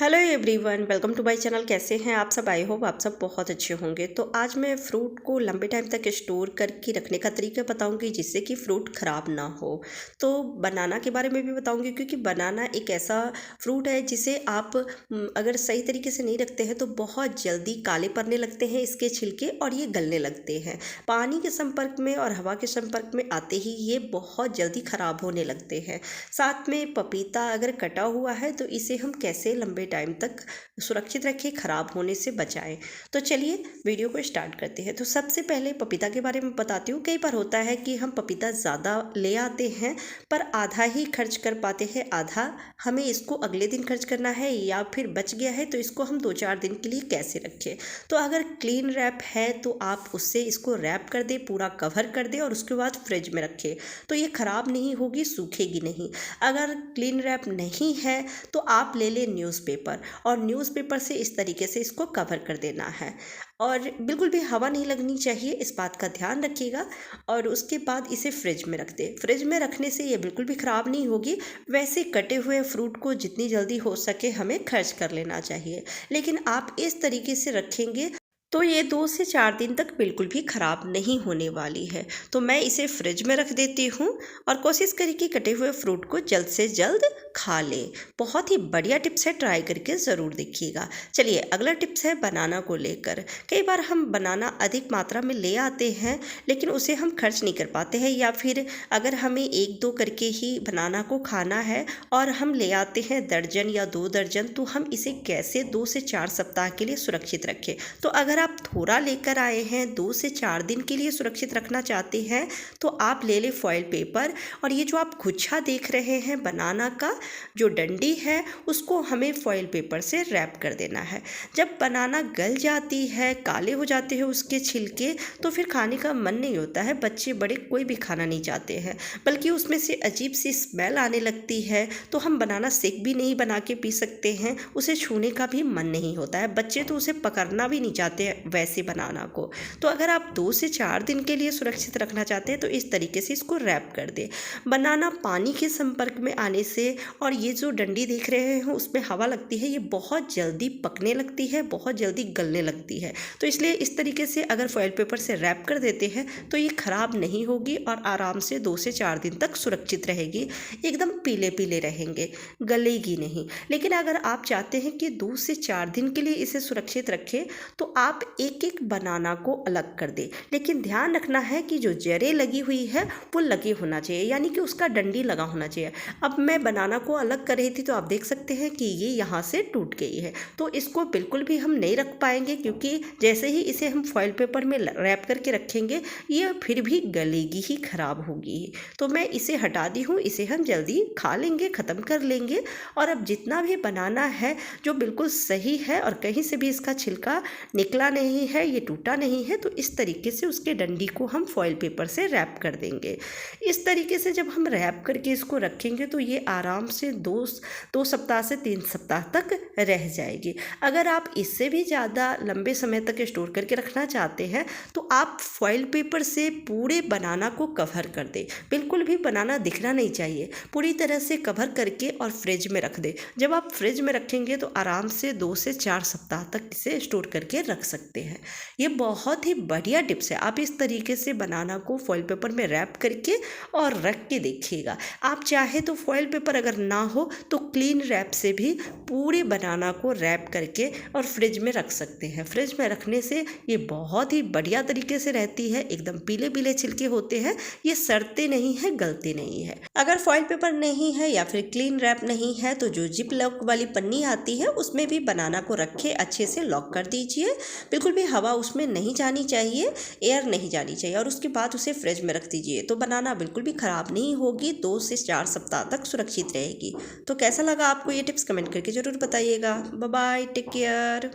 Hello everyone, welcome to my channel. कैसे हैं आप सब? आई होप आप सब बहुत अच्छे होंगे। तो आज मैं फ्रूट को लंबे टाइम तक स्टोर करके रखने का तरीका बताऊंगी जिससे कि फ्रूट ख़राब ना हो। तो बनाना के बारे में भी बताऊंगी, क्योंकि बनाना एक ऐसा फ्रूट है जिसे आप अगर सही तरीके से नहीं रखते हैं तो बहुत जल्दी काले पड़ने लगते हैं इसके छिलके, और ये गलने लगते हैं। पानी के संपर्क में और हवा के संपर्क में आते ही ये बहुत जल्दी ख़राब होने लगते हैं। साथ में पपीता अगर कटा हुआ है तो इसे हम कैसे लंबे टाइम तक सुरक्षित रखें, खराब होने से बचाएं। तो चलिए वीडियो को स्टार्ट करते हैं। तो सबसे पहले पपीता के बारे में बताती हूँ। कई बार होता है कि हम पपीता ज़्यादा ले आते हैं पर आधा ही खर्च कर पाते हैं, आधा हमें इसको अगले दिन खर्च करना है या फिर बच गया है तो इसको हम 2-4 दिन के लिए कैसे रखें। तो अगर क्लीन रैप है तो आप उससे इसको रैप कर दें, पूरा कवर कर दें और उसके बाद फ्रिज में रखें तो ये ख़राब नहीं होगी, सूखेगी नहीं। अगर क्लीन रैप नहीं है तो आप ले लें न्यूज़पेपर, और न्यूज़पेपर से इस तरीके से इसको कवर कर देना है, और बिल्कुल भी हवा नहीं लगनी चाहिए, इस बात का ध्यान रखिएगा। और उसके बाद इसे फ्रिज में रख दें। फ्रिज में रखने से ये बिल्कुल भी ख़राब नहीं होगी। वैसे कटे हुए फ्रूट को जितनी जल्दी हो सके हमें खर्च कर लेना चाहिए, लेकिन आप इस तरीके से रखेंगे तो ये 2 से 4 दिन तक बिल्कुल भी ख़राब नहीं होने वाली है। तो मैं इसे फ्रिज में रख देती हूँ और कोशिश करें कि कटे हुए फ्रूट को जल्द से जल्द खा लें। बहुत ही बढ़िया टिप्स है, ट्राई करके ज़रूर देखिएगा। चलिए अगला टिप्स है बनाना को लेकर। कई बार हम बनाना अधिक मात्रा में ले आते हैं लेकिन उसे हम खर्च नहीं कर पाते हैं, या फिर अगर हमें 1-2 करके ही बनाना को खाना है और हम ले आते हैं दर्जन या 2 दर्जन, तो हम इसे कैसे 2 से 4 सप्ताह के लिए सुरक्षित रखें। तो अगर आप थोड़ा लेकर आए हैं, 2 से 4 दिन के लिए सुरक्षित रखना चाहते हैं, तो आप ले लें फॉइल पेपर। और ये जो आप गुच्छा देख रहे हैं बनाना का, जो डंडी है उसको हमें फॉइल पेपर से रैप कर देना है। जब बनाना गल जाती है, काले हो जाते हैं उसके छिलके, तो फिर खाने का मन नहीं होता है। बच्चे बड़े कोई भी खाना नहीं चाहते हैं, बल्कि उसमें से अजीब सी स्मेल आने लगती है। तो हम बनाना शेक भी नहीं बना के पी सकते हैं, उसे छूने का भी मन नहीं होता है। बच्चे तो उसे पकड़ना भी नहीं चाहते वैसे बनाना को। तो अगर आप 2 से 4 दिन के लिए सुरक्षित रखना चाहते हैं तो इस तरीके से इसको रैप कर दें। बनाना पानी के संपर्क में आने से और ये जो डंडी देख रहे हैं उसमें हवा लगती है, ये बहुत जल्दी पकने लगती है, बहुत जल्दी गलने लगती है। तो इसलिए इस तरीके से अगर फॉइल पेपर से रैप कर देते हैं तो ये ख़राब नहीं होगी और आराम से 2 से 4 दिन तक सुरक्षित रहेगी। एकदम पीले पीले रहेंगे, गलेगी नहीं। लेकिन अगर आप चाहते हैं कि 2 से 4 दिन के लिए इसे सुरक्षित रखें तो आप एक एक बनाना को अलग कर दें, लेकिन ध्यान रखना है कि जो जड़ें लगी हुई है वो लगी होना चाहिए, यानी कि उसका डंडी लगा होना चाहिए। अब मैं बनाना को अलग कर रही थी तो आप देख सकते हैं कि ये यहाँ से टूट गई है, तो इसको बिल्कुल भी हम नहीं रख पाएंगे, क्योंकि जैसे ही इसे हम फॉइल पेपर में रैप करके रखेंगे ये फिर भी गलेगी ही, खराब होगी। तो मैं इसे हटा दी हूँ, इसे हम जल्दी खा लेंगे, ख़त्म कर लेंगे। और अब जितना भी बनाना है जो बिल्कुल सही है और कहीं से भी इसका छिलका निकला नहीं है, ये टूटा नहीं है, तो इस तरीके से उसके डंडी को हम फॉइल पेपर से रैप कर देंगे। इस तरीके से जब हम रैप करके इसको रखेंगे तो ये आराम से 2 सप्ताह से 3 सप्ताह तक रह जाएगी। अगर आप इससे भी ज़्यादा लंबे समय तक स्टोर करके रखना चाहते हैं तो आप फॉइल पेपर से पूरे बनाना को कवर कर दें। बिल्कुल भी बनाना दिखना नहीं चाहिए, पूरी तरह से कवर करके और फ्रिज में रख दें। जब आप फ्रिज में रखेंगे तो आराम से 2 से 4 सप्ताह तक इसे स्टोर करके रख सकते हैं। ये बहुत ही बढ़िया टिप्स है। आप इस तरीके से बनाना को फॉइल पेपर में रैप करके और रख के देखिएगा। आप चाहे तो फॉइल पेपर अगर ना हो तो क्लीन रैप से भी पूरे बनाना को रैप करके और फ्रिज में रख सकते हैं। फ्रिज में रखने से ये बहुत ही बढ़िया तरीके से रहती है। एकदम पीले पीले छिलके होते हैं, ये सड़ते नहीं है, गलते नहीं है। अगर फॉइल पेपर नहीं है या फिर क्लीन रैप नहीं है तो जो जिप लॉक वाली पन्नी आती है उसमें भी बनाना को रखे, अच्छे से लॉक कर दीजिए। बिल्कुल भी हवा उसमें नहीं जानी चाहिए, एयर नहीं जानी चाहिए, और उसके बाद उसे फ्रिज में रख दीजिए। तो बनाना बिल्कुल भी ख़राब नहीं होगी, 2 से 4 सप्ताह तक सुरक्षित रहेगी। तो कैसा लगा आपको ये टिप्स, कमेंट करके ज़रूर बताइएगा। Bye bye, take care.